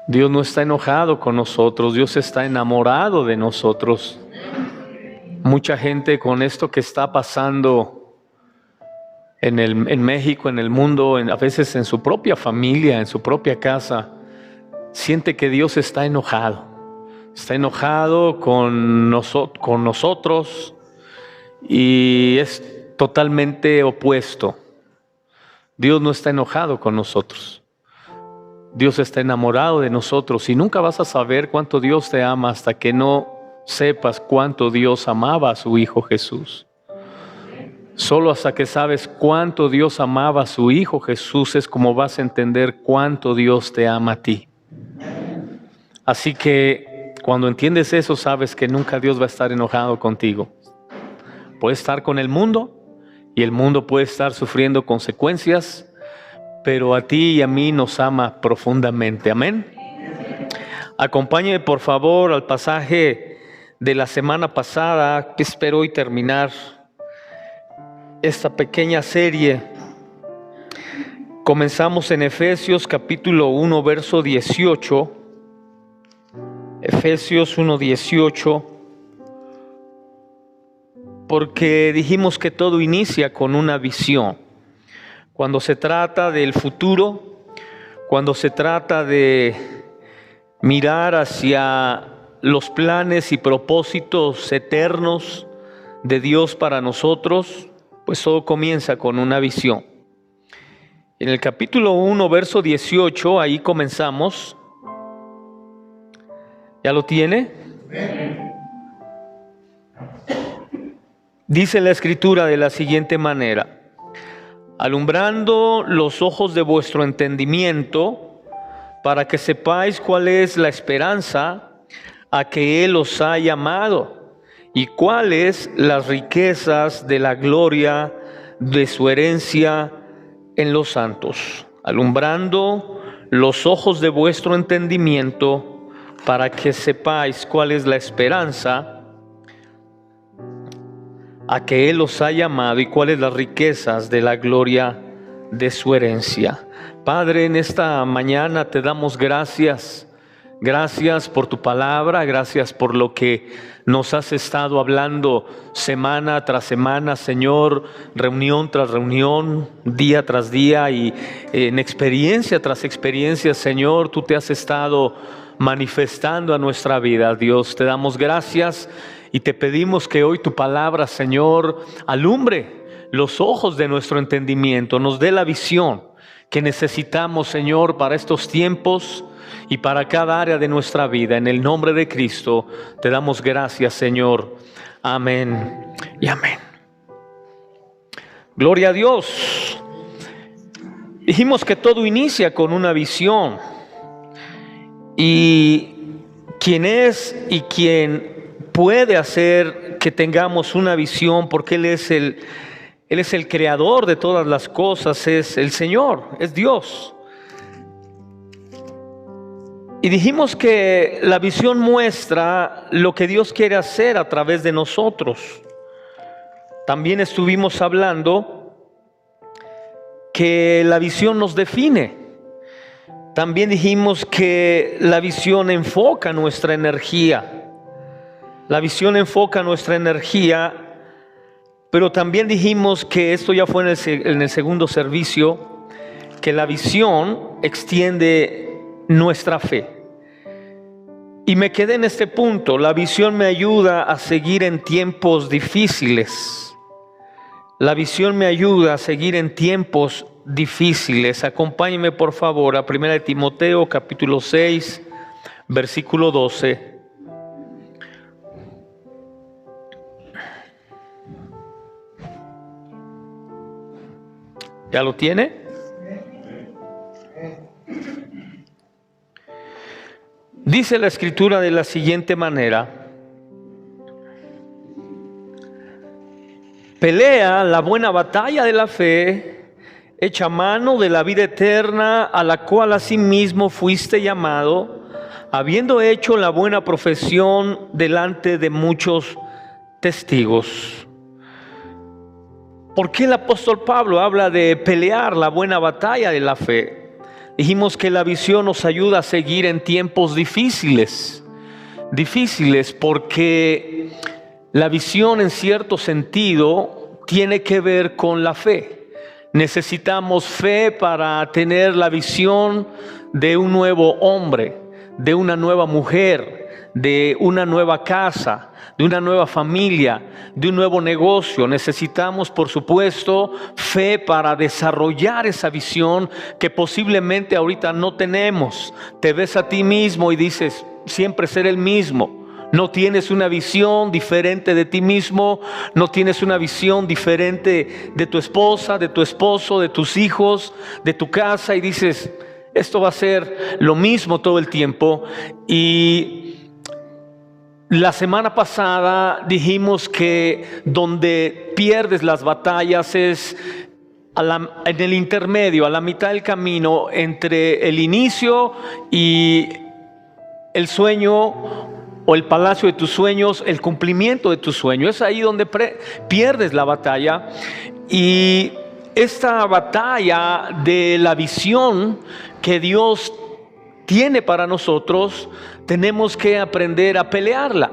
Dios no está enojado con nosotros, Dios está enamorado de nosotros. Mucha gente con esto que está pasando en México, en el mundo, a veces en su propia familia, en su propia casa, siente que Dios está enojado. Está enojado con nosotros y es totalmente opuesto. Dios no está enojado con nosotros. Dios está enamorado de nosotros y nunca vas a saber cuánto Dios te ama hasta que no sepas cuánto Dios amaba a su Hijo Jesús. Solo hasta que sabes cuánto Dios amaba a su Hijo Jesús es como vas a entender cuánto Dios te ama a ti. Así que cuando entiendes eso, sabes que nunca Dios va a estar enojado contigo. Puedes estar con el mundo y el mundo puede estar sufriendo consecuencias, pero a ti y a mí nos ama profundamente. Amén. Acompáñeme por favor al pasaje de la semana pasada, que espero hoy terminar esta pequeña serie. Comenzamos en Efesios capítulo 1, verso 18. Efesios 1, 18. Porque dijimos que todo inicia con una visión. Cuando se trata del futuro, cuando se trata de mirar hacia los planes y propósitos eternos de Dios para nosotros, pues todo comienza con una visión. En el capítulo 1, verso 18, ahí comenzamos. ¿Ya lo tiene? Dice la Escritura de la siguiente manera: alumbrando los ojos de vuestro entendimiento, para que sepáis cuál es la esperanza a que Él os ha llamado, y cuáles las riquezas de la gloria de su herencia en los santos. Alumbrando los ojos de vuestro entendimiento, para que sepáis cuál es la esperanza a que Él os ha llamado y cuáles las riquezas de la gloria de su herencia. Padre, en esta mañana te damos gracias. Gracias por tu palabra, gracias por lo que nos has estado hablando semana tras semana, Señor, reunión tras reunión, día tras día y en experiencia tras experiencia, Señor, tú te has estado manifestando a nuestra vida. Dios, te damos gracias y te pedimos que hoy tu palabra, Señor, alumbre los ojos de nuestro entendimiento, nos dé la visión que necesitamos, Señor, para estos tiempos y para cada área de nuestra vida. En el nombre de Cristo te damos gracias, Señor. Amén y amén. Gloria a Dios. Dijimos que todo inicia con una visión. Y quién es y quién puede hacer que tengamos una visión, porque Él es el creador de todas las cosas, es el Señor, es Dios. Y dijimos que la visión muestra lo que Dios quiere hacer a través de nosotros. También estuvimos hablando que la visión nos define. También dijimos que la visión enfoca nuestra energía. La visión enfoca nuestra energía, pero también dijimos que esto ya fue en el segundo servicio, que la visión extiende nuestra fe. Y me quedé en este punto. La visión me ayuda a seguir en tiempos difíciles. La visión me ayuda a seguir en tiempos difíciles. Acompáñenme por favor a 1 Timoteo capítulo 6, versículo 12. ¿Ya lo tiene? Dice la Escritura de la siguiente manera: pelea la buena batalla de la fe, echa mano de la vida eterna, a la cual asimismo fuiste llamado, habiendo hecho la buena profesión delante de muchos testigos. ¿Por qué el apóstol Pablo habla de pelear la buena batalla de la fe? Dijimos que la visión nos ayuda a seguir en tiempos difíciles porque la visión en cierto sentido tiene que ver con la fe. Necesitamos fe para tener la visión de un nuevo hombre, de una nueva mujer, de una nueva casa, de una nueva familia, de un nuevo negocio. Necesitamos, por supuesto, fe para desarrollar esa visión que posiblemente ahorita no tenemos. Te ves a ti mismo y dices, siempre ser el mismo. No tienes una visión diferente de ti mismo, no tienes una visión diferente de tu esposa, de tu esposo, de tus hijos, de tu casa, y dices, esto va a ser lo mismo todo el tiempo. Y la semana pasada dijimos que donde pierdes las batallas es en el intermedio, a la mitad del camino entre el inicio y el sueño o el palacio de tus sueños, el cumplimiento de tus sueños. Es ahí donde pierdes la batalla. Y esta batalla de la visión que Dios tiene para nosotros, tenemos que aprender a pelearla.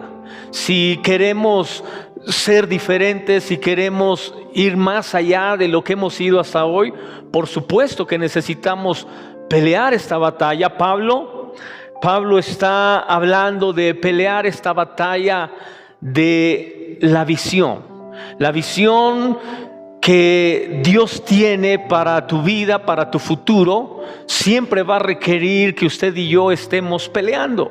Si queremos ser diferentes, si queremos ir más allá de lo que hemos ido hasta hoy, por supuesto que necesitamos pelear esta batalla. Pablo está hablando de pelear esta batalla de la visión. La visión que Dios tiene para tu vida, para tu futuro, siempre va a requerir que usted y yo estemos peleando.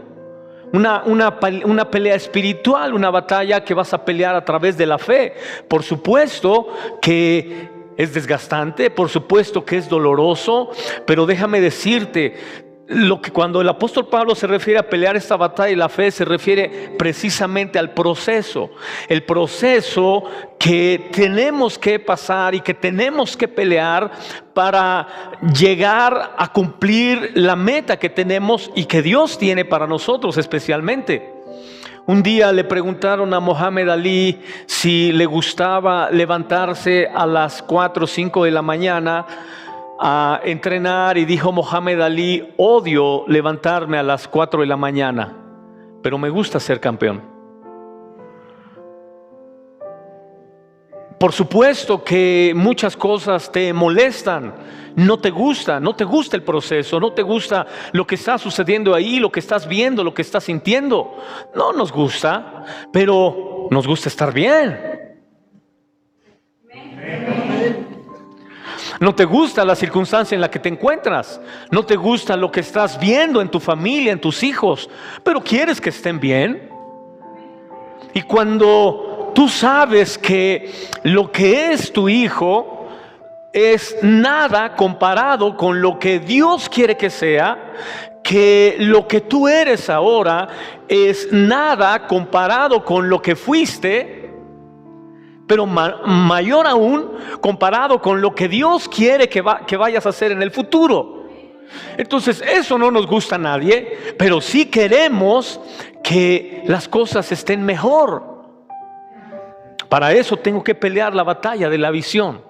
Una pelea espiritual, una batalla que vas a pelear a través de la fe. Por supuesto que es desgastante, por supuesto que es doloroso, pero déjame decirte, cuando el apóstol Pablo se refiere a pelear esta batalla de la fe, se refiere precisamente al proceso. El proceso que tenemos que pasar y que tenemos que pelear para llegar a cumplir la meta que tenemos y que Dios tiene para nosotros especialmente. Un día le preguntaron a Mohamed Ali si le gustaba levantarse a las 4 o 5 de la mañana a entrenar, y dijo Mohamed Ali: odio levantarme a las 4 de la mañana, pero me gusta ser campeón. Por supuesto que muchas cosas te molestan, no te gusta el proceso, no te gusta lo que está sucediendo ahí, lo que estás viendo, lo que estás sintiendo. No nos gusta, pero nos gusta estar bien. No te gusta la circunstancia en la que te encuentras, no te gusta lo que estás viendo en tu familia, en tus hijos, pero quieres que estén bien. Y cuando tú sabes que lo que es tu hijo es nada comparado con lo que Dios quiere que sea, que lo que tú eres ahora es nada comparado con lo que fuiste, pero mayor aún comparado con lo que Dios quiere que vayas a hacer en el futuro. Entonces eso no nos gusta a nadie, pero sí queremos que las cosas estén mejor. Para eso tengo que pelear la batalla de la visión.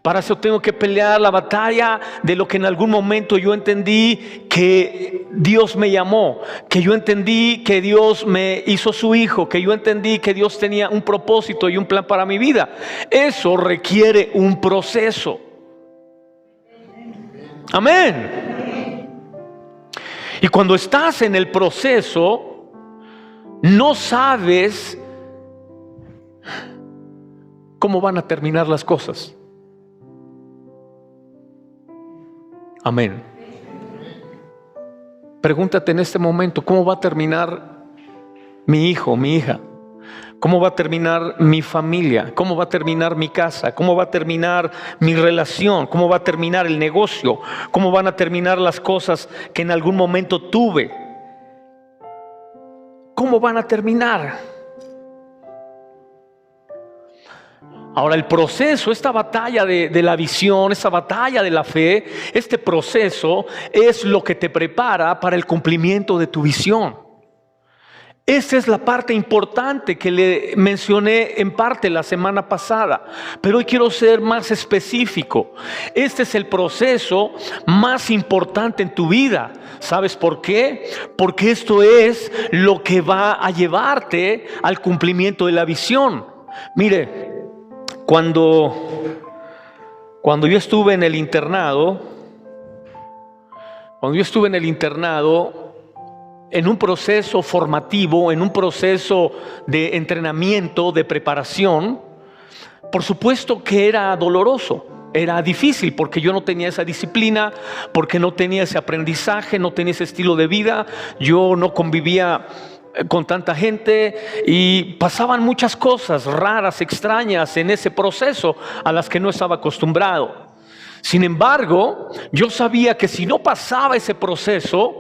Para eso tengo que pelear la batalla de lo que en algún momento yo entendí que Dios me llamó, que yo entendí que Dios me hizo su hijo, que yo entendí que Dios tenía un propósito y un plan para mi vida. Eso requiere un proceso. Amén. Y cuando estás en el proceso, no sabes cómo van a terminar las cosas. Amén. Pregúntate en este momento: ¿cómo va a terminar mi hijo, mi hija? ¿Cómo va a terminar mi familia? ¿Cómo va a terminar mi casa? ¿Cómo va a terminar mi relación? ¿Cómo va a terminar el negocio? ¿Cómo van a terminar las cosas que en algún momento tuve? ¿Cómo van a terminar? Ahora, el proceso, esta batalla de la visión, esta batalla de la fe, este proceso es lo que te prepara para el cumplimiento de tu visión. Esa es la parte importante que le mencioné en parte la semana pasada, pero hoy quiero ser más específico. Este es el proceso más importante en tu vida. ¿Sabes por qué? Porque esto es lo que va a llevarte al cumplimiento de la visión. Mire, cuando yo estuve en el internado, en un proceso formativo, en un proceso de entrenamiento, de preparación, por supuesto que era doloroso, era difícil, porque yo no tenía esa disciplina, porque no tenía ese aprendizaje, no tenía ese estilo de vida, yo no convivía con tanta gente y pasaban muchas cosas raras, extrañas en ese proceso a las que no estaba acostumbrado. Sin embargo, yo sabía que si no pasaba ese proceso,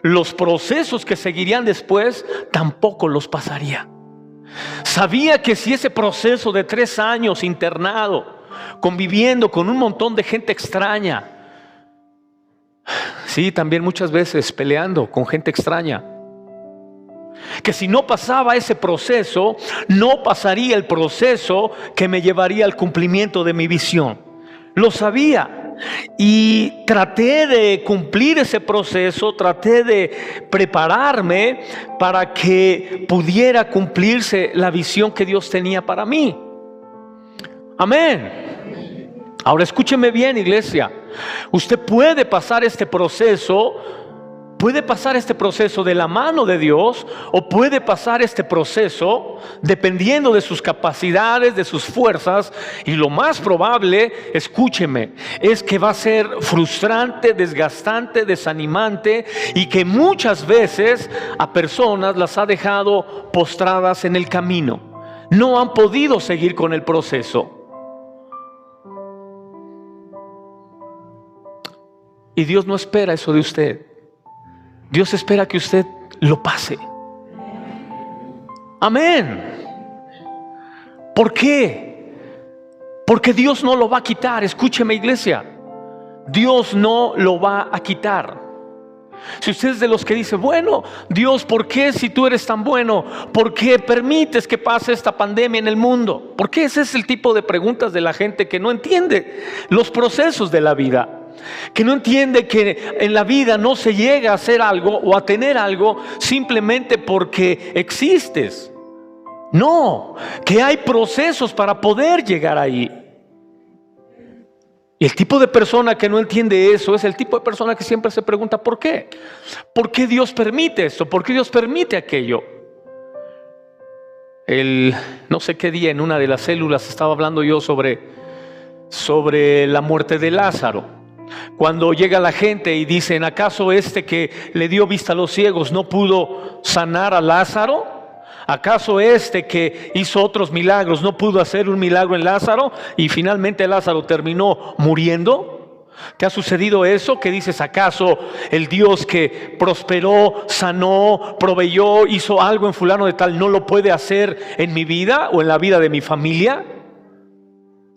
los procesos que seguirían después tampoco los pasaría. Sabía que si ese proceso de 3 años internado, conviviendo con un montón de gente extraña, sí, también muchas veces peleando con gente extraña, que si no pasaba ese proceso, no pasaría el proceso que me llevaría al cumplimiento de mi visión. Lo sabía. Y traté de cumplir ese proceso, traté de prepararme para que pudiera cumplirse la visión que Dios tenía para mí. Amén. Ahora escúcheme bien, iglesia. Usted puede pasar este proceso de la mano de Dios, o puede pasar este proceso dependiendo de sus capacidades, de sus fuerzas, y lo más probable, escúcheme, es que va a ser frustrante, desgastante, desanimante, y que muchas veces a personas las ha dejado postradas en el camino. No han podido seguir con el proceso. Y Dios no espera eso de usted. Dios espera que usted lo pase. Amén. ¿Por qué? Porque Dios no lo va a quitar. Escúcheme, iglesia. Dios no lo va a quitar. Si usted es de los que dice, bueno, Dios, ¿por qué si tú eres tan bueno? ¿Por qué permites que pase esta pandemia en el mundo? Porque ese es el tipo de preguntas de la gente que no entiende los procesos de la vida. Que no entiende que en la vida no se llega a hacer algo o a tener algo simplemente porque existes. No, que hay procesos para poder llegar ahí. Y el tipo de persona que no entiende eso es el tipo de persona que siempre se pregunta ¿por qué? ¿Por qué Dios permite esto? ¿Por qué Dios permite aquello? No sé qué día en una de las células estaba hablando yo sobre la muerte de Lázaro. Cuando llega la gente y dicen, ¿acaso este que le dio vista a los ciegos no pudo sanar a Lázaro? ¿Acaso este que hizo otros milagros no pudo hacer un milagro en Lázaro? Y finalmente Lázaro terminó muriendo. ¿Te ha sucedido eso? ¿Qué dices? ¿Acaso el Dios que prosperó, sanó, proveyó, hizo algo en fulano de tal no lo puede hacer en mi vida o en la vida de mi familia?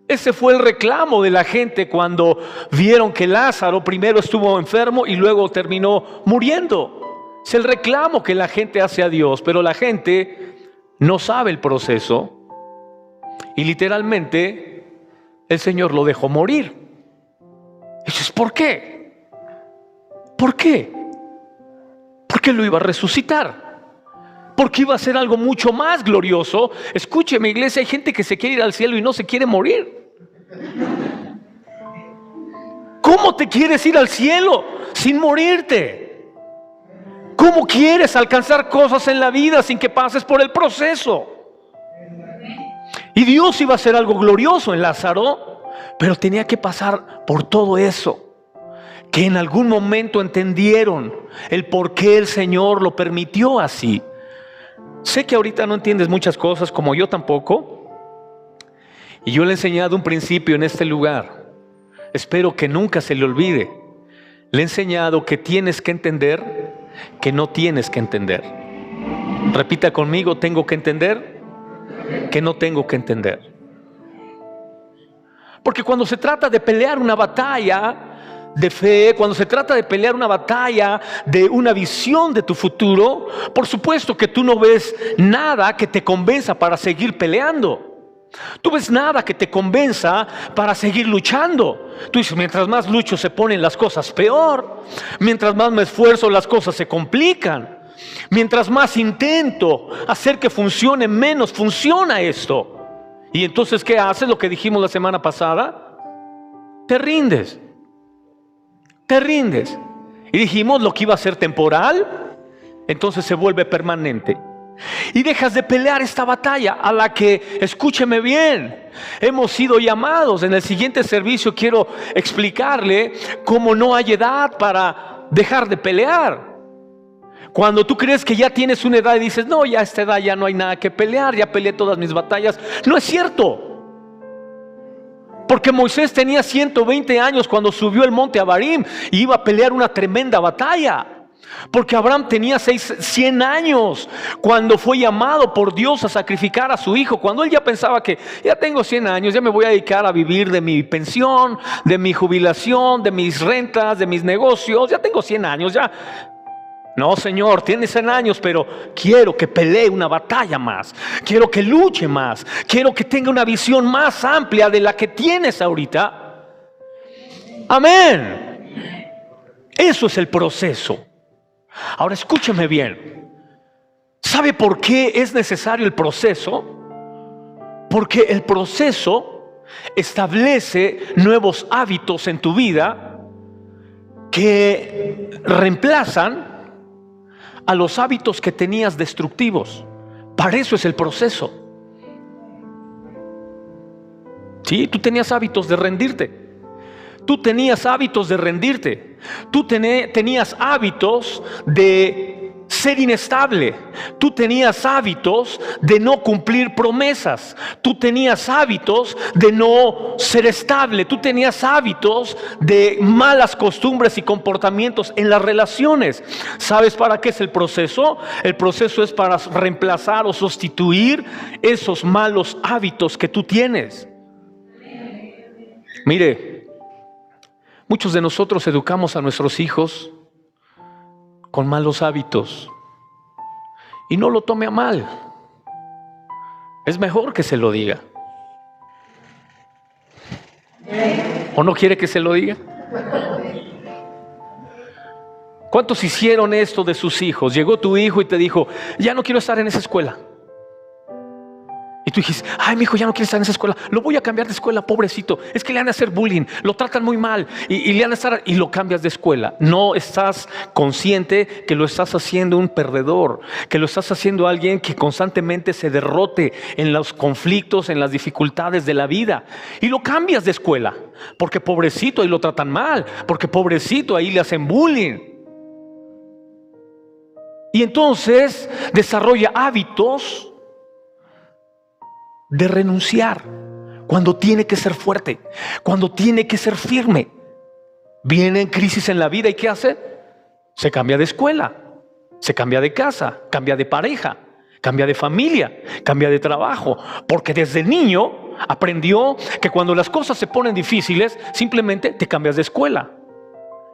Ese fue el reclamo de la gente cuando vieron que Lázaro primero estuvo enfermo y luego terminó muriendo. Es el reclamo que la gente hace a Dios, pero la gente no sabe el proceso y literalmente el Señor lo dejó morir. Eso es ¿por qué? ¿Por qué? Porque lo iba a resucitar. Porque iba a ser algo mucho más glorioso. Escúcheme, iglesia, hay gente que se quiere ir al cielo y no se quiere morir. ¿Cómo te quieres ir al cielo sin morirte? ¿Cómo quieres alcanzar cosas en la vida sin que pases por el proceso? Y Dios iba a hacer algo glorioso en Lázaro, pero tenía que pasar por todo eso. Que en algún momento entendieron el por qué el Señor lo permitió así. Sé que ahorita no entiendes muchas cosas, como yo tampoco. Y yo le he enseñado un principio en este lugar. Espero que nunca se le olvide. Le he enseñado que tienes que entender, que no tienes que entender. Repita conmigo, tengo que entender, que no tengo que entender. Porque cuando se trata de pelear una batalla, de fe, cuando se trata de pelear una batalla, de una visión de tu futuro, por supuesto que tú no ves nada que te convenza para seguir peleando. Tú ves nada que te convenza para seguir luchando. Tú dices, mientras más lucho se ponen las cosas peor. Mientras más me esfuerzo las cosas se complican. Mientras más intento hacer que funcione, menos funciona esto. Y entonces, ¿qué haces? Lo que dijimos la semana pasada. Te rindes. Te rindes. Y dijimos lo que iba a ser temporal, entonces se vuelve permanente. Y dejas de pelear esta batalla a la que, escúcheme bien, hemos sido llamados. En el siguiente servicio quiero explicarle cómo no hay edad para dejar de pelear. Cuando tú crees que ya tienes una edad y dices, no, ya a esta edad ya no hay nada que pelear, ya peleé todas mis batallas. No es cierto. Porque Moisés tenía 120 años cuando subió el monte Abarim y iba a pelear una tremenda batalla. Porque Abraham tenía 100 años cuando fue llamado por Dios a sacrificar a su hijo. Cuando él ya pensaba que ya tengo 100 años, ya me voy a dedicar a vivir de mi pensión, de mi jubilación, de mis rentas, de mis negocios. Ya tengo 100 años, ya. No, Señor, tienes 100 años, pero quiero que pelee una batalla más. Quiero que luche más. Quiero que tenga una visión más amplia de la que tienes ahorita. Amén. Eso es el proceso. Ahora escúcheme bien. ¿Sabe por qué es necesario el proceso? Porque el proceso establece nuevos hábitos en tu vida que reemplazan a los hábitos que tenías destructivos. Para eso es el proceso. Sí, tú tenías hábitos de rendirte. Tú tenías hábitos de rendirte. Tú tenías hábitos de ser inestable. Tú tenías hábitos de no cumplir promesas. Tú tenías hábitos de no ser estable. Tú tenías hábitos de malas costumbres y comportamientos en las relaciones. ¿Sabes para qué es el proceso? El proceso es para reemplazar o sustituir esos malos hábitos que tú tienes. Mire, muchos de nosotros educamos a nuestros hijos con malos hábitos. Y no lo tome a mal. Es mejor que se lo diga. ¿O no quiere que se lo diga? ¿Cuántos hicieron esto de sus hijos? Llegó tu hijo y te dijo, ya no quiero estar en esa escuela. Y tú dijiste, ay, mi hijo ya no quiere estar en esa escuela, lo voy a cambiar de escuela, pobrecito. Es que le han de hacer bullying, lo tratan muy mal y le han de estar, y lo cambias de escuela. No estás consciente que lo estás haciendo un perdedor, que lo estás haciendo alguien que constantemente se derrote en los conflictos, en las dificultades de la vida. Y lo cambias de escuela, porque pobrecito ahí lo tratan mal, porque pobrecito ahí le hacen bullying. Y entonces desarrolla hábitos de renunciar cuando tiene que ser fuerte, cuando tiene que ser firme. Viene crisis en la vida y ¿qué hace? Se cambia de escuela, se cambia de casa, cambia de pareja, cambia de familia, cambia de trabajo, porque desde niño aprendió que cuando las cosas se ponen difíciles, simplemente te cambias de escuela.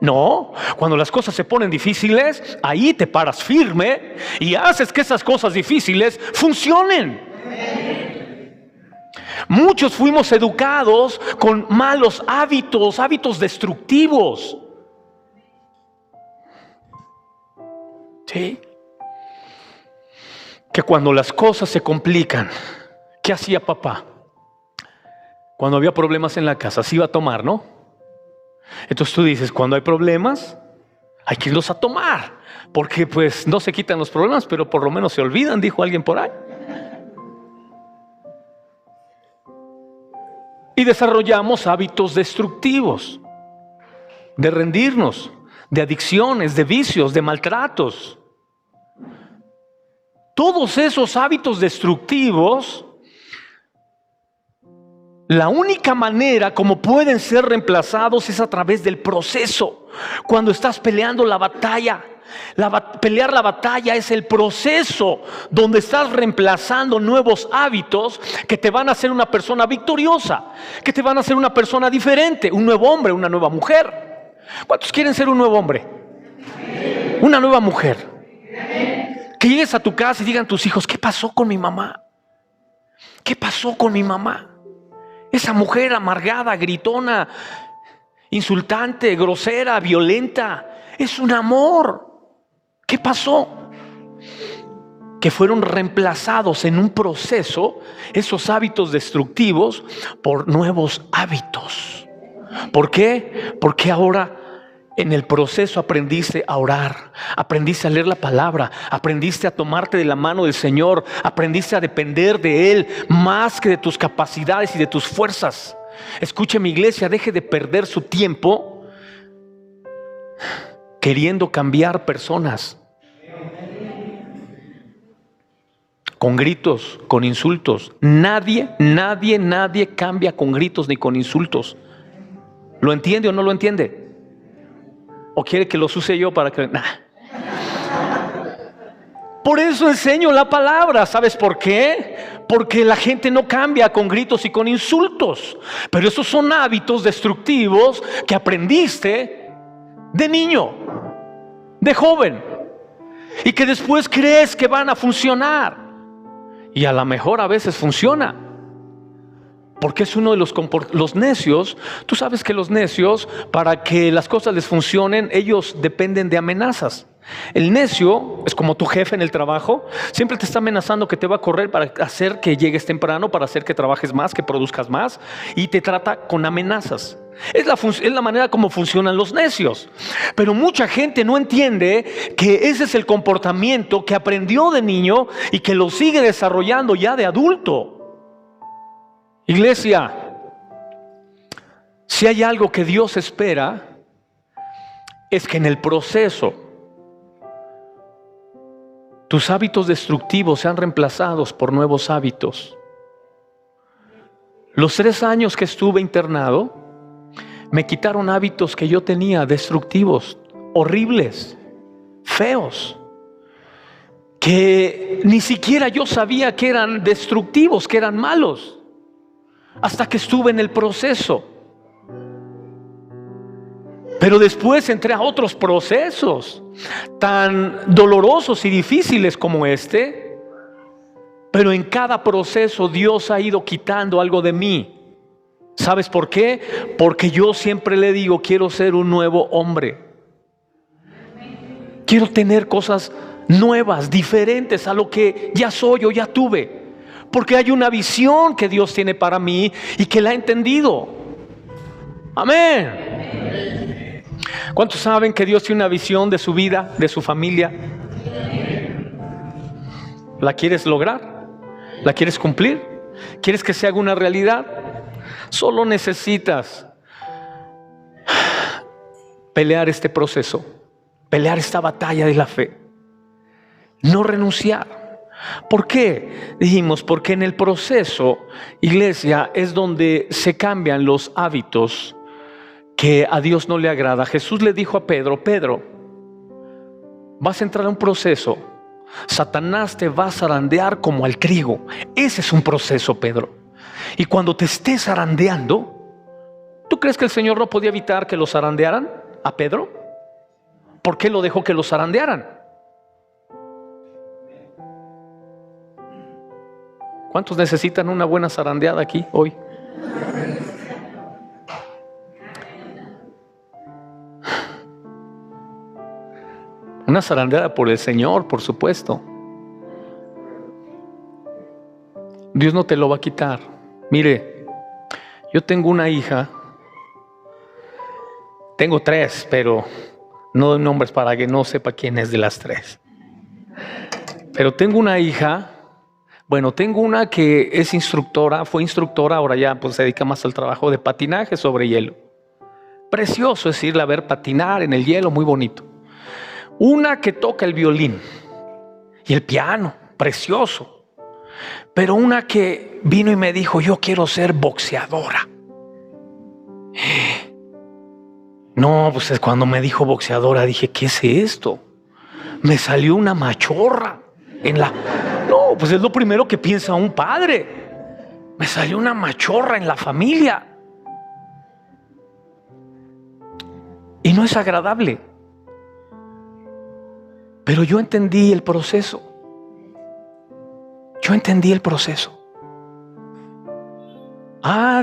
No, cuando las cosas se ponen difíciles, ahí te paras firme y haces que esas cosas difíciles funcionen. Muchos fuimos educados con malos hábitos, hábitos destructivos. ¿Sí? Que cuando las cosas se complican, ¿qué hacía papá? Cuando había problemas en la casa, se iba a tomar, ¿no? Entonces tú dices, cuando hay problemas, hay que irlos a tomar, porque pues no se quitan los problemas, pero por lo menos se olvidan, dijo alguien por ahí. Y desarrollamos hábitos destructivos, de rendirnos, de adicciones, de vicios, de maltratos. Todos esos hábitos destructivos, la única manera como pueden ser reemplazados es a través del proceso. Cuando estás peleando la batalla, pelear la batalla es el proceso donde estás reemplazando nuevos hábitos que te van a hacer una persona victoriosa, que te van a hacer una persona diferente, un nuevo hombre, una nueva mujer. ¿Cuántos quieren ser un nuevo hombre? Una nueva mujer. Que llegues a tu casa y digan tus hijos: ¿qué pasó con mi mamá? ¿Qué pasó con mi mamá? Esa mujer amargada, gritona, insultante, grosera, violenta. Es un amor. ¿Qué pasó? Que fueron reemplazados en un proceso esos hábitos destructivos por nuevos hábitos. ¿Por qué? Porque ahora en el proceso aprendiste a orar, aprendiste a leer la palabra, aprendiste a tomarte de la mano del Señor, aprendiste a depender de Él más que de tus capacidades y de tus fuerzas. Escuche, mi iglesia, deje de perder su tiempo queriendo cambiar personas. Con gritos, con insultos. Nadie cambia con gritos ni con insultos. ¿Lo entiende o no lo entiende? ¿O quiere que los use yo para que...? Nah. Por eso enseño la palabra. ¿Sabes por qué? Porque la gente no cambia con gritos y con insultos. Pero esos son hábitos destructivos que aprendiste de niño, de joven, y que después crees que van a funcionar. Y a lo mejor a veces funciona. Porque es uno de los necios. Tú sabes que los necios, para que las cosas les funcionen, ellos dependen de amenazas. El necio es como tu jefe en el trabajo. Siempre te está amenazando que te va a correr para hacer que llegues temprano, para hacer que trabajes más, que produzcas más. Y te trata con amenazas. Es la manera como funcionan los necios. Pero mucha gente no entiende que ese es el comportamiento que aprendió de niño y que lo sigue desarrollando ya de adulto. Iglesia, si hay algo que Dios espera, es que en el proceso tus hábitos destructivos sean reemplazados por nuevos hábitos. Los 3 años que estuve internado me quitaron hábitos que yo tenía destructivos, horribles, feos, que ni siquiera yo sabía que eran destructivos, que eran malos. Hasta que estuve en el proceso. Pero después entré a otros procesos tan dolorosos y difíciles como este. Pero en cada proceso Dios ha ido quitando algo de mí. ¿Sabes por qué? Porque yo siempre le digo: quiero ser un nuevo hombre. Quiero tener cosas nuevas, diferentes a lo que ya soy o ya tuve. Porque hay una visión que Dios tiene para mí y que la he entendido. Amén. ¿Cuántos saben que Dios tiene una visión de su vida, de su familia? ¿La quieres lograr? ¿La quieres cumplir? ¿Quieres que se haga una realidad? Solo necesitas pelear este proceso, pelear esta batalla de la fe, no renunciar. ¿Por qué? Dijimos, porque en el proceso, iglesia, es donde se cambian los hábitos que a Dios no le agrada. Jesús le dijo a Pedro: Pedro, vas a entrar a un proceso. Satanás te va a zarandear como al trigo. Ese es un proceso, Pedro. Y cuando te estés zarandeando, ¿tú crees que el Señor no podía evitar que lo zarandearan a Pedro? ¿Por qué lo dejó que lo zarandearan? ¿Cuántos necesitan una buena zarandeada aquí hoy? Una zarandeada por el Señor, por supuesto. Dios no te lo va a quitar. Mire, yo tengo una hija. Tengo 3, pero no doy nombres para que no sepa quién es de las 3. Pero tengo una hija. Bueno, tengo una que es instructora, fue instructora, ahora ya pues se dedica más al trabajo de patinaje sobre hielo. Precioso es irla a ver patinar en el hielo, muy bonito. Una que toca el violín y el piano, precioso. Pero una que vino y me dijo: yo quiero ser boxeadora. No, pues cuando me dijo boxeadora dije: ¿qué es esto? Me salió una machorra en la... No, pues es lo primero que piensa un padre. Me salió una machorra en la familia. Y no es agradable. Pero yo entendí el proceso. Yo entendí el proceso.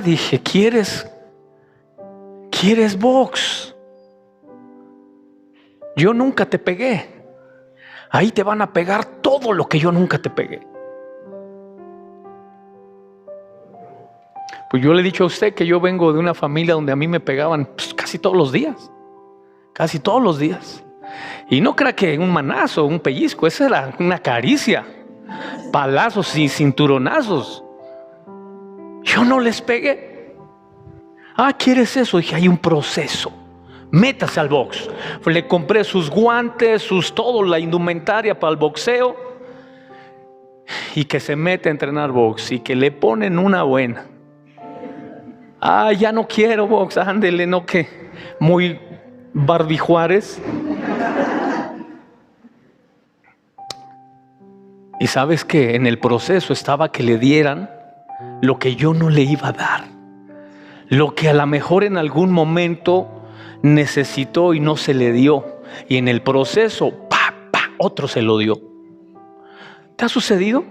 Dije, ¿quieres box? Yo nunca te pegué. Ahí te van a pegar todo lo que yo nunca te pegué. Pues yo le he dicho a usted que yo vengo de una familia donde a mí me pegaban casi todos los días. Casi todos los días. Y no crea que un manazo, un pellizco, esa era una caricia. Palazos y cinturonazos. Yo no les pegué. ¿Quieres eso? Dije, hay un proceso. Métase al box. Le compré sus guantes, todo, la indumentaria para el boxeo. Y que se mete a entrenar box y que le ponen una buena. Ya no quiero box, ándele, no que muy Barbie Juárez. Y sabes que en el proceso estaba que le dieran lo que yo no le iba a dar, lo que a lo mejor en algún momento necesitó y no se le dio, y en el proceso otro se lo dio. ¿Te ha sucedido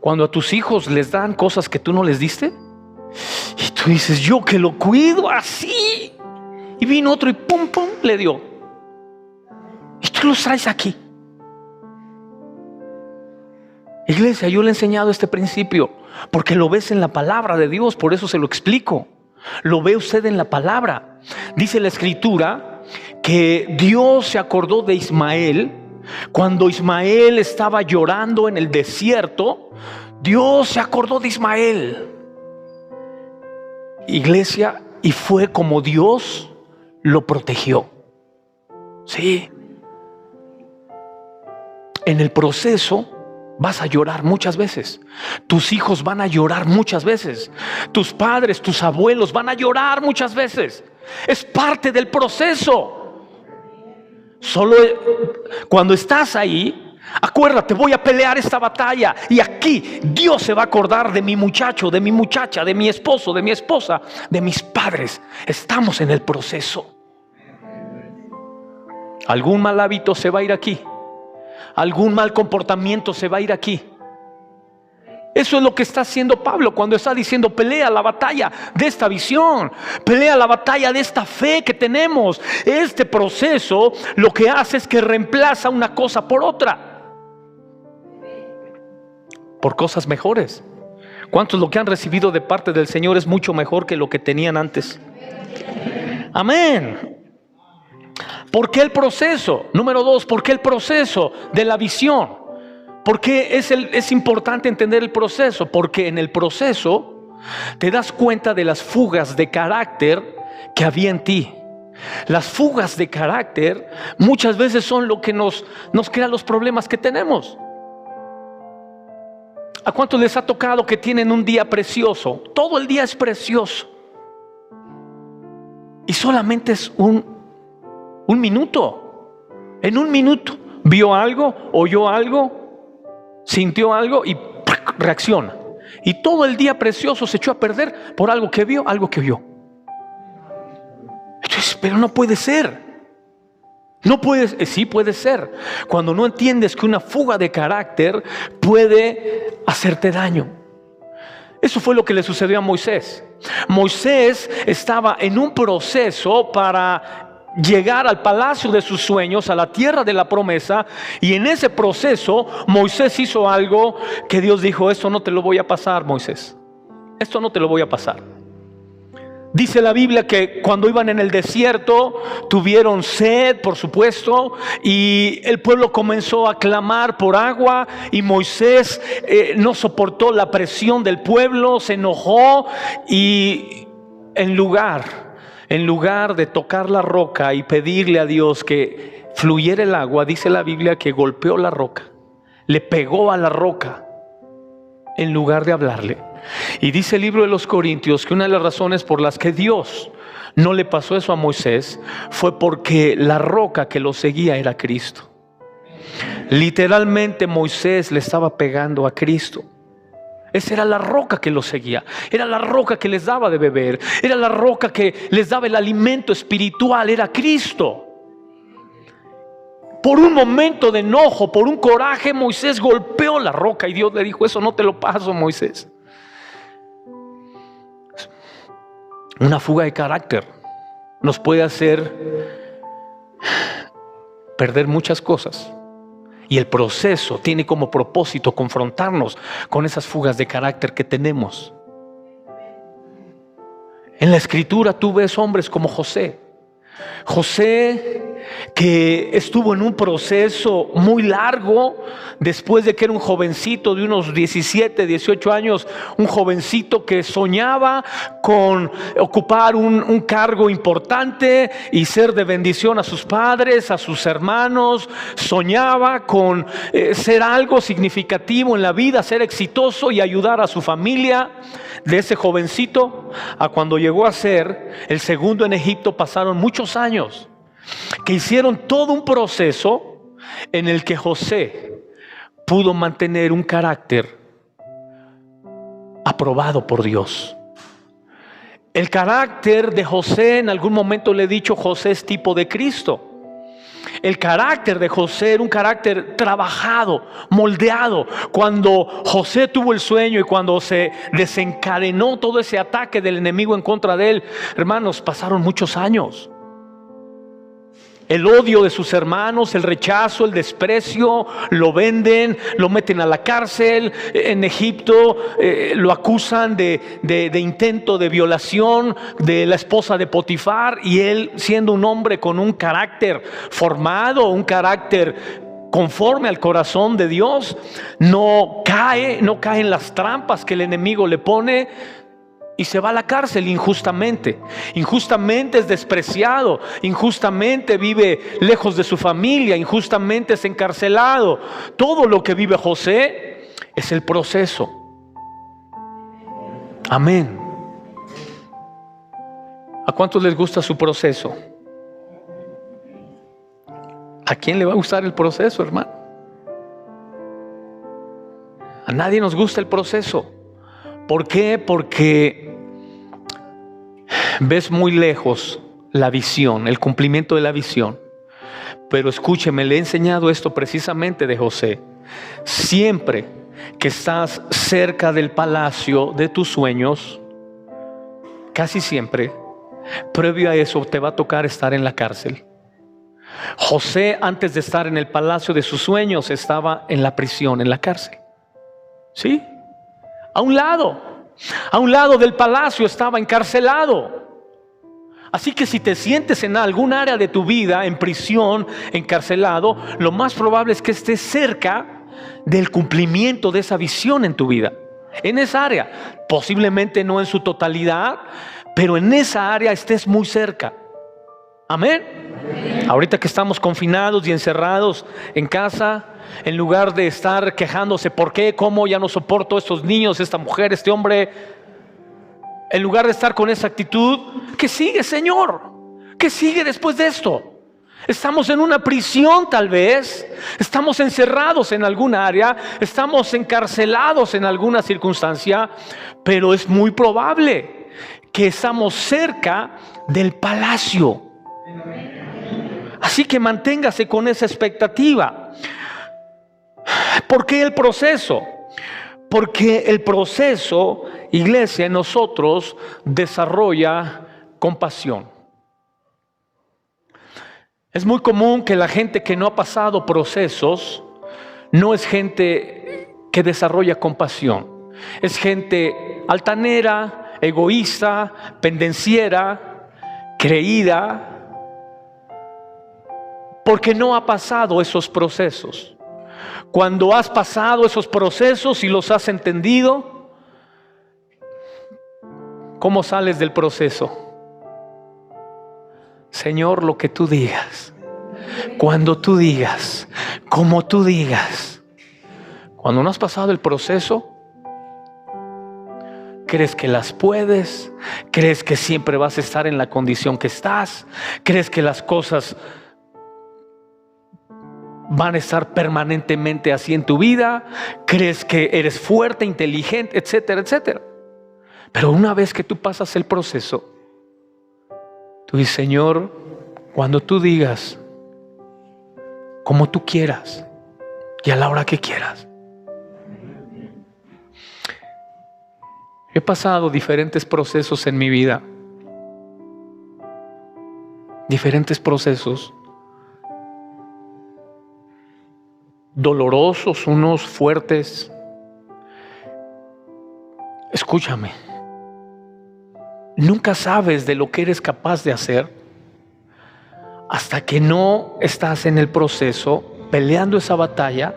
cuando a tus hijos les dan cosas que tú no les diste? Y tú dices, yo que lo cuido así, y vino otro y pum le dio, y tú los traes aquí. Iglesia, yo le he enseñado este principio porque lo ves en la palabra de Dios, por eso se lo explico. Lo ve usted en la palabra. Dice la escritura que Dios se acordó de Ismael cuando Ismael estaba llorando en el desierto. Dios se acordó de Ismael. Iglesia, y fue como Dios lo protegió. Sí. En el proceso vas a llorar muchas veces. Tus hijos van a llorar muchas veces. Tus padres, tus abuelos van a llorar muchas veces. Es parte del proceso. Solo cuando estás ahí, acuérdate, voy a pelear esta batalla. Y aquí Dios se va a acordar de mi muchacho, de mi muchacha, de mi esposo, de mi esposa, de mis padres. Estamos en el proceso. Algún mal hábito se va a ir aquí. Algún mal comportamiento se va a ir aquí. Eso es lo que está haciendo Pablo cuando está diciendo pelea la batalla de esta visión, pelea la batalla de esta fe que tenemos. Este proceso lo que hace es que reemplaza una cosa por otra, por cosas mejores. ¿Cuántos lo que han recibido de parte del Señor es mucho mejor que lo que tenían antes? Amén. ¿Por qué el proceso? Número 2, ¿por qué el proceso de la visión? ¿Por qué es importante entender el proceso? Porque en el proceso te das cuenta de las fugas de carácter que había en ti. Las fugas de carácter muchas veces son lo que nos crea los problemas que tenemos. ¿A cuántos les ha tocado que tienen un día precioso? Todo el día es precioso. Y solamente es un minuto. En un minuto vio algo, oyó algo, sintió algo y reacciona. Y todo el día precioso se echó a perder por algo que vio, algo que oyó. Entonces, pero no puede ser. No puede, sí puede ser. Cuando no entiendes que una fuga de carácter puede hacerte daño. Eso fue lo que le sucedió a Moisés. Moisés estaba en un proceso para llegar al palacio de sus sueños, a la tierra de la promesa, y en ese proceso Moisés hizo algo que Dios dijo: esto no te lo voy a pasar, Moisés, esto no te lo voy a pasar. Dice la Biblia que cuando iban en el desierto tuvieron sed, por supuesto, y el pueblo comenzó a clamar por agua, y Moisés no soportó la presión del pueblo, se enojó, y en lugar de tocar la roca y pedirle a Dios que fluyera el agua, dice la Biblia que golpeó la roca, le pegó a la roca en lugar de hablarle. Y dice el libro de los Corintios que una de las razones por las que Dios no le pasó eso a Moisés fue porque la roca que lo seguía era Cristo. Literalmente Moisés le estaba pegando a Cristo. Esa era la roca que los seguía, era la roca que les daba de beber, era la roca que les daba el alimento espiritual, era Cristo. Por un momento de enojo, por un coraje, Moisés golpeó la roca y Dios le dijo: eso no te lo paso, Moisés. Una fuga de carácter nos puede hacer perder muchas cosas. Y el proceso tiene como propósito confrontarnos con esas fugas de carácter que tenemos. En la Escritura tú ves hombres como José. José, que estuvo en un proceso muy largo después de que era un jovencito de unos 17, 18 años, un jovencito que soñaba con ocupar un cargo importante y ser de bendición a sus padres, a sus hermanos. Soñaba con ser algo significativo en la vida, ser exitoso y ayudar a su familia. De ese jovencito a cuando llegó a ser el segundo en Egipto pasaron muchos años que hicieron todo un proceso en el que José pudo mantener un carácter aprobado por Dios. El carácter de José, en algún momento le he dicho, José es tipo de Cristo. El carácter de José era un carácter trabajado, moldeado. Cuando José tuvo el sueño y cuando se desencadenó todo ese ataque del enemigo en contra de él, hermanos, pasaron muchos años. El odio de sus hermanos, el rechazo, el desprecio, lo venden, lo meten a la cárcel. En Egipto lo acusan de intento de violación de la esposa de Potifar, y él, siendo un hombre con un carácter formado, un carácter conforme al corazón de Dios, no cae en las trampas que el enemigo le pone. Y se va a la cárcel injustamente. Injustamente es despreciado. Injustamente vive lejos de su familia. Injustamente es encarcelado. Todo lo que vive José es el proceso. Amén. ¿A cuántos les gusta su proceso? ¿A quién le va a gustar el proceso, hermano? A nadie nos gusta el proceso. ¿Por qué? Porque ves muy lejos la visión, el cumplimiento de la visión. Pero escúcheme, le he enseñado esto precisamente de José. Siempre que estás cerca del palacio de tus sueños, casi siempre, previo a eso te va a tocar estar en la cárcel. José, antes de estar en el palacio de sus sueños, estaba en la prisión, en la cárcel. ¿Sí? A un lado del palacio estaba encarcelado. Así que si te sientes en algún área de tu vida en prisión, encarcelado, lo más probable es que estés cerca del cumplimiento de esa visión en tu vida. En esa área, posiblemente no en su totalidad, pero en esa área estés muy cerca. Amén. Ahorita que estamos confinados y encerrados en casa, en lugar de estar quejándose, ¿por qué? ¿Cómo? Ya no soporto estos niños, esta mujer, este hombre. En lugar de estar con esa actitud, ¿qué sigue, Señor? ¿Qué sigue después de esto? Estamos en una prisión tal vez, estamos encerrados en alguna área, estamos encarcelados en alguna circunstancia, pero es muy probable que estamos cerca del palacio. Así que manténgase con esa expectativa. ¿Por qué el proceso? Porque el proceso, iglesia, en nosotros desarrolla compasión. Es muy común que la gente que no ha pasado procesos no es gente que desarrolla compasión. Es gente altanera, egoísta, pendenciera, creída, porque no ha pasado esos procesos. Cuando has pasado esos procesos y los has entendido, ¿cómo sales del proceso? Señor, lo que tú digas, cuando tú digas, como tú digas. Cuando no has pasado el proceso, ¿crees que las puedes? ¿Crees que siempre vas a estar en la condición que estás? ¿Crees que las cosas van a estar permanentemente así en tu vida, crees que eres fuerte, inteligente, etcétera, etcétera. Pero una vez que tú pasas el proceso, tú dices: Señor, cuando tú digas, como tú quieras y a la hora que quieras. He pasado diferentes procesos en mi vida, diferentes procesos, dolorosos, unos fuertes. Escúchame, nunca sabes de lo que eres capaz de hacer hasta que no estás en el proceso peleando esa batalla.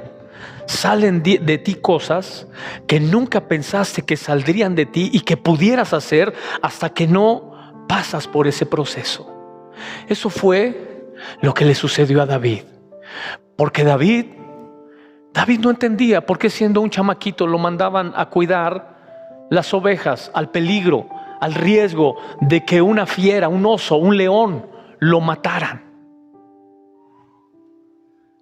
Salen de ti cosas que nunca pensaste que saldrían de ti y que pudieras hacer hasta que no pasas por ese proceso. Eso fue lo que le sucedió a David. Porque David no entendía por qué, siendo un chamaquito, lo mandaban a cuidar las ovejas, al peligro, al riesgo de que una fiera, un oso, un león lo mataran.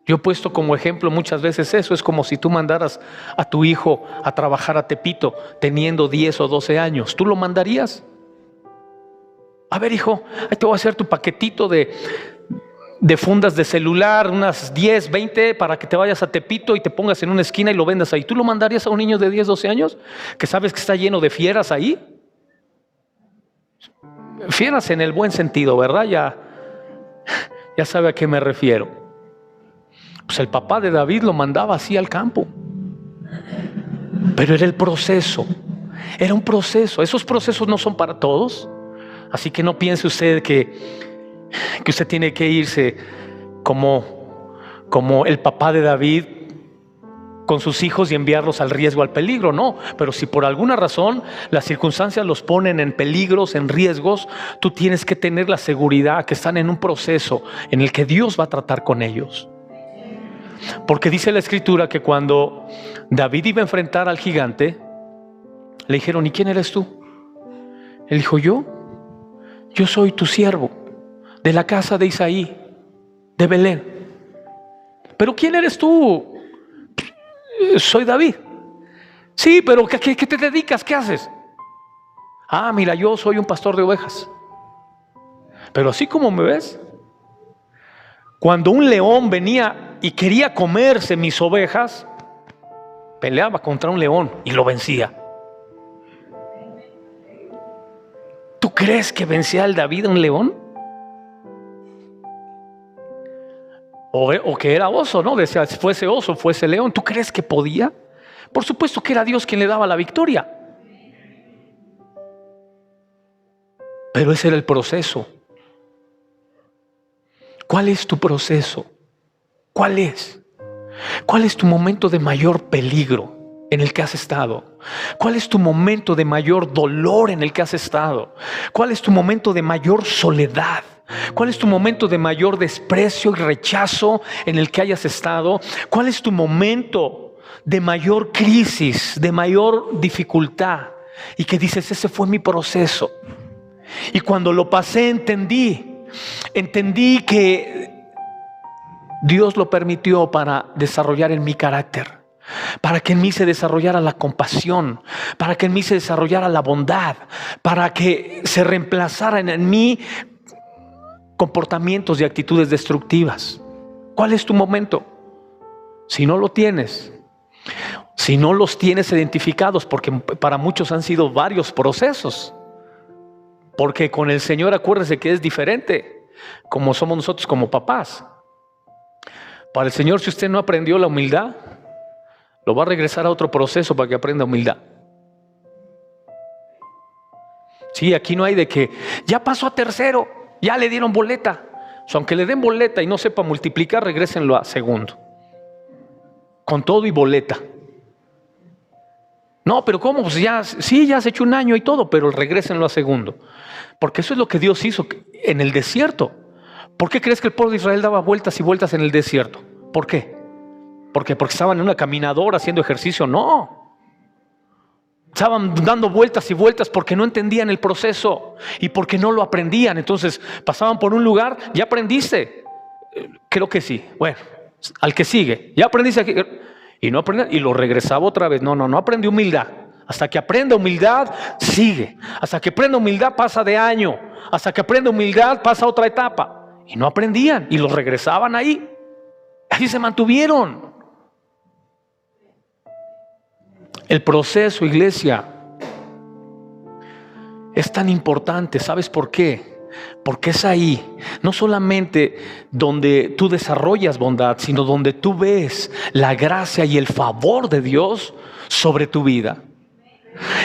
Yo he puesto como ejemplo muchas veces eso. Es como si tú mandaras a tu hijo a trabajar a Tepito teniendo 10 o 12 años. ¿Tú lo mandarías? A ver, hijo, ahí te voy a hacer tu paquetito de fundas de celular, unas 10, 20, para que te vayas a Tepito y te pongas en una esquina y lo vendas ahí. ¿Tú lo mandarías a un niño de 10, 12 años que sabes que está lleno de fieras ahí? Fieras en el buen sentido, ¿verdad? Ya sabe a qué me refiero. Pues el papá de David lo mandaba así al campo. Pero era el proceso. Era un proceso. Esos procesos no son para todos. Así que no piense usted que usted tiene que irse como el papá de David con sus hijos y enviarlos al riesgo, al peligro. No, pero si por alguna razón las circunstancias los ponen en peligros, en riesgos, tú tienes que tener la seguridad que están en un proceso en el que Dios va a tratar con ellos. Porque dice la Escritura que cuando David iba a enfrentar al gigante, le dijeron: ¿y quién eres tú? Él dijo: yo soy tu siervo, de la casa de Isaí, de Belén. ¿Pero quién eres tú? Soy David. Sí, pero ¿qué te dedicas? ¿Qué haces? Ah, mira, yo soy un pastor de ovejas. Pero así como me ves, cuando un león venía y quería comerse mis ovejas, peleaba contra un león y lo vencía. ¿Tú crees que vencía el David a un león? O que era oso, ¿no? Decía, fuese oso, fuese león. ¿Tú crees que podía? Por supuesto que era Dios quien le daba la victoria. Pero ese era el proceso. ¿Cuál es tu proceso? ¿Cuál es? ¿Cuál es tu momento de mayor peligro en el que has estado? ¿Cuál es tu momento de mayor dolor en el que has estado? ¿Cuál es tu momento de mayor soledad? ¿Cuál es tu momento de mayor desprecio y rechazo en el que hayas estado? ¿Cuál es tu momento de mayor crisis, de mayor dificultad? Y que dices: ese fue mi proceso. Y cuando lo pasé entendí que Dios lo permitió para desarrollar en mi carácter, para que en mí se desarrollara la compasión, para que en mí se desarrollara la bondad, para que se reemplazaran en mí comportamientos y actitudes destructivas. ¿Cuál es tu momento? Si no lo tienes, si no los tienes identificados, porque para muchos han sido varios procesos, porque con el Señor acuérdese que es diferente, como somos nosotros como papás. Para el Señor, si usted no aprendió la humildad, lo va a regresar a otro proceso para que aprenda humildad. Sí, aquí no hay de que ya pasó a tercero, ya le dieron boleta. O sea, aunque le den boleta y no sepa multiplicar, regrésenlo a segundo. Con todo y boleta. No, pero ¿cómo? Pues ya has hecho un año y todo, pero regrésenlo a segundo. Porque eso es lo que Dios hizo en el desierto. ¿Por qué crees que el pueblo de Israel daba vueltas y vueltas en el desierto? ¿Por qué? Porque estaban en una caminadora haciendo ejercicio. No. Estaban dando vueltas y vueltas porque no entendían el proceso y porque no lo aprendían. Entonces pasaban por un lugar: ¿ya aprendiste? Creo que sí. Bueno, al que sigue. Ya aprendiste aquí. Y no aprendía, y lo regresaba otra vez. No aprendí humildad. Hasta que aprenda humildad, sigue. Hasta que aprenda humildad, pasa de año. Hasta que aprenda humildad, pasa a otra etapa. Y no aprendían, y los regresaban ahí. Así se mantuvieron. El proceso, iglesia, es tan importante. ¿Sabes por qué? Porque es ahí, no solamente donde tú desarrollas bondad, sino donde tú ves la gracia y el favor de Dios sobre tu vida.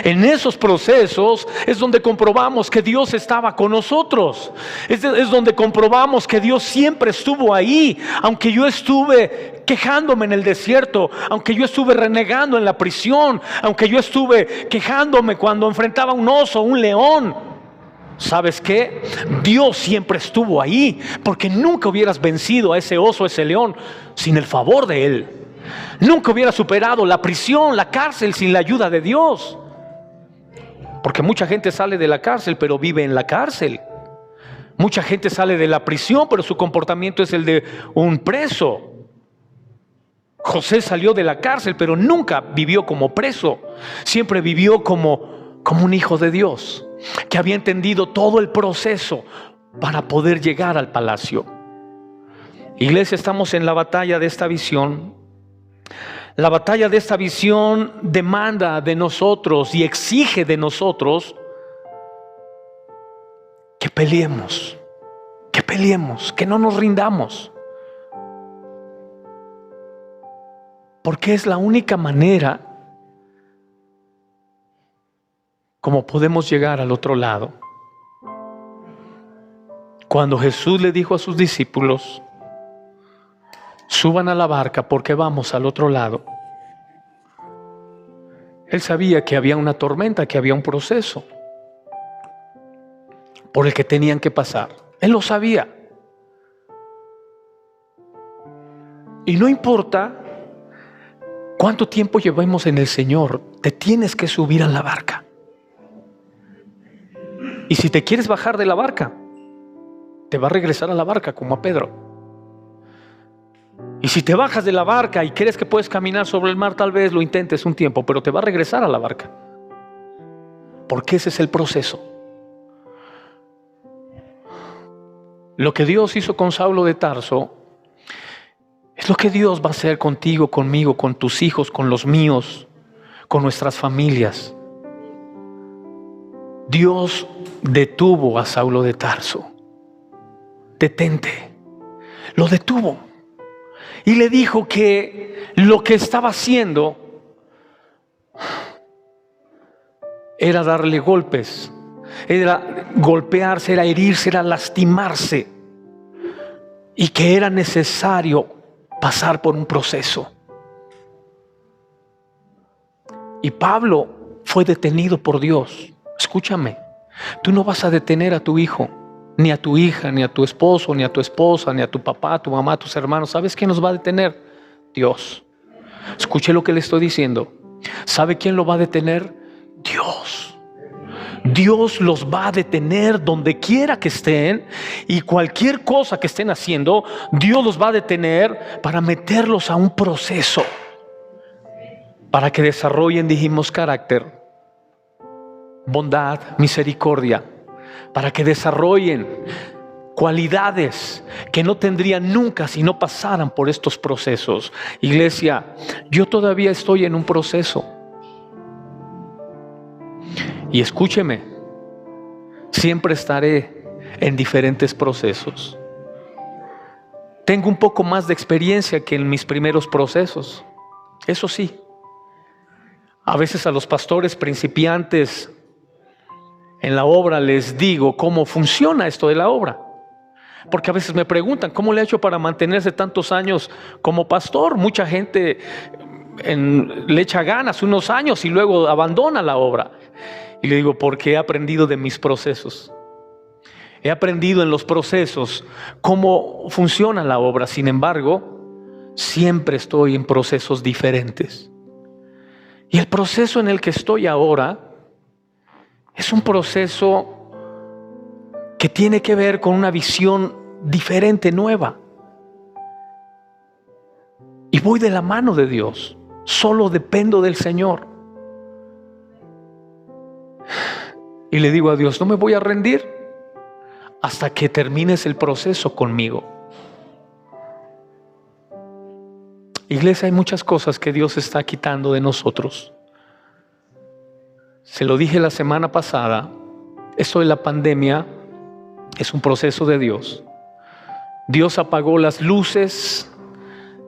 En esos procesos es donde comprobamos que Dios estaba con nosotros. Es donde comprobamos que Dios siempre estuvo ahí. Aunque yo estuve quejándome en el desierto, aunque yo estuve renegando en la prisión, aunque yo estuve quejándome cuando enfrentaba un oso, un león, ¿sabes qué? Dios siempre estuvo ahí, porque nunca hubieras vencido a ese oso, a ese león, sin el favor de Él. Nunca hubiera superado la prisión, la cárcel, sin la ayuda de Dios. Porque mucha gente sale de la cárcel, pero vive en la cárcel. Mucha gente sale de la prisión, pero su comportamiento es el de un preso. José salió de la cárcel, pero nunca vivió como preso. Siempre vivió como un hijo de Dios, que había entendido todo el proceso para poder llegar al palacio. Iglesia, estamos en la batalla de esta visión. La batalla de esta visión demanda de nosotros y exige de nosotros que peleemos, que no nos rindamos. Porque es la única manera como podemos llegar al otro lado. Cuando Jesús le dijo a sus discípulos: suban a la barca porque vamos al otro lado, Él sabía que había una tormenta, que había un proceso por el que tenían que pasar. Él lo sabía. Y no importa cuánto tiempo llevemos en el Señor, te tienes que subir a la barca. Y si te quieres bajar de la barca, te va a regresar a la barca como a Pedro. Y si te bajas de la barca y crees que puedes caminar sobre el mar, tal vez lo intentes un tiempo, pero te va a regresar a la barca. Porque ese es el proceso. Lo que Dios hizo con Saulo de Tarso es lo que Dios va a hacer contigo, conmigo, con tus hijos, con los míos, con nuestras familias. Dios detuvo a Saulo de Tarso. Detente. Lo detuvo. Y le dijo que lo que estaba haciendo era darle golpes, era golpearse, era herirse, era lastimarse, y que era necesario pasar por un proceso. Y Pablo fue detenido por Dios. Escúchame, tú no vas a detener a tu hijo, ni a tu hija, ni a tu esposo, ni a tu esposa, ni a tu papá, a tu mamá, a tus hermanos. ¿Sabes quién los va a detener? Dios. Escuche lo que le estoy diciendo. ¿Sabe quién lo va a detener? Dios. Dios los va a detener donde quiera que estén, y cualquier cosa que estén haciendo, Dios los va a detener para meterlos a un proceso, para que desarrollen, dijimos, carácter, bondad, misericordia, para que desarrollen cualidades que no tendrían nunca si no pasaran por estos procesos. Iglesia, yo todavía estoy en un proceso. Y escúcheme, siempre estaré en diferentes procesos. Tengo un poco más de experiencia que en mis primeros procesos. Eso sí, a veces a los pastores principiantes en la obra les digo cómo funciona esto de la obra. Porque a veces me preguntan, ¿cómo le ha hecho para mantenerse tantos años como pastor? Mucha gente le echa ganas unos años y luego abandona la obra. Y le digo, porque he aprendido de mis procesos. He aprendido en los procesos cómo funciona la obra. Sin embargo, siempre estoy en procesos diferentes. Y el proceso en el que estoy ahora es un proceso que tiene que ver con una visión diferente, nueva. y voy de la mano de Dios. Solo dependo del Señor. Y le digo a Dios, no me voy a rendir hasta que termines el proceso conmigo. Iglesia, hay muchas cosas que Dios está quitando de nosotros. Se lo dije la semana pasada, esto de la pandemia es un proceso de Dios. Dios apagó las luces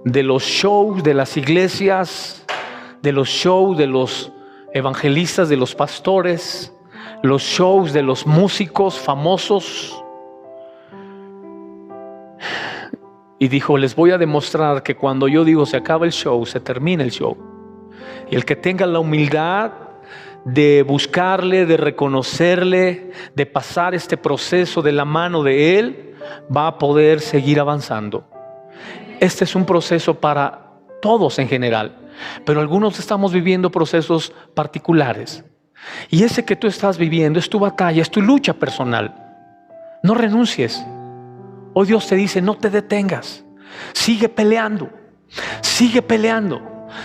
de los shows de las iglesias, de los shows de los evangelistas, de los pastores, los shows de los músicos famosos. Y dijo, les voy a demostrar que cuando yo digo se acaba el show, se termina el show. Y el que tenga la humildad de buscarle, de reconocerle, de pasar este proceso de la mano de Él, va a poder seguir avanzando. Este es un proceso para todos en general, pero algunos estamos viviendo procesos particulares. Y ese que tú estás viviendo es tu batalla, es tu lucha personal. No renuncies. Hoy Dios te dice, no te detengas. Sigue peleando,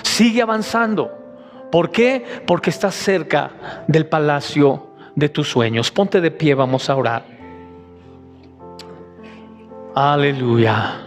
sigue avanzando. ¿Por qué? Porque estás cerca del palacio de tus sueños. Ponte de pie, vamos a orar. Aleluya.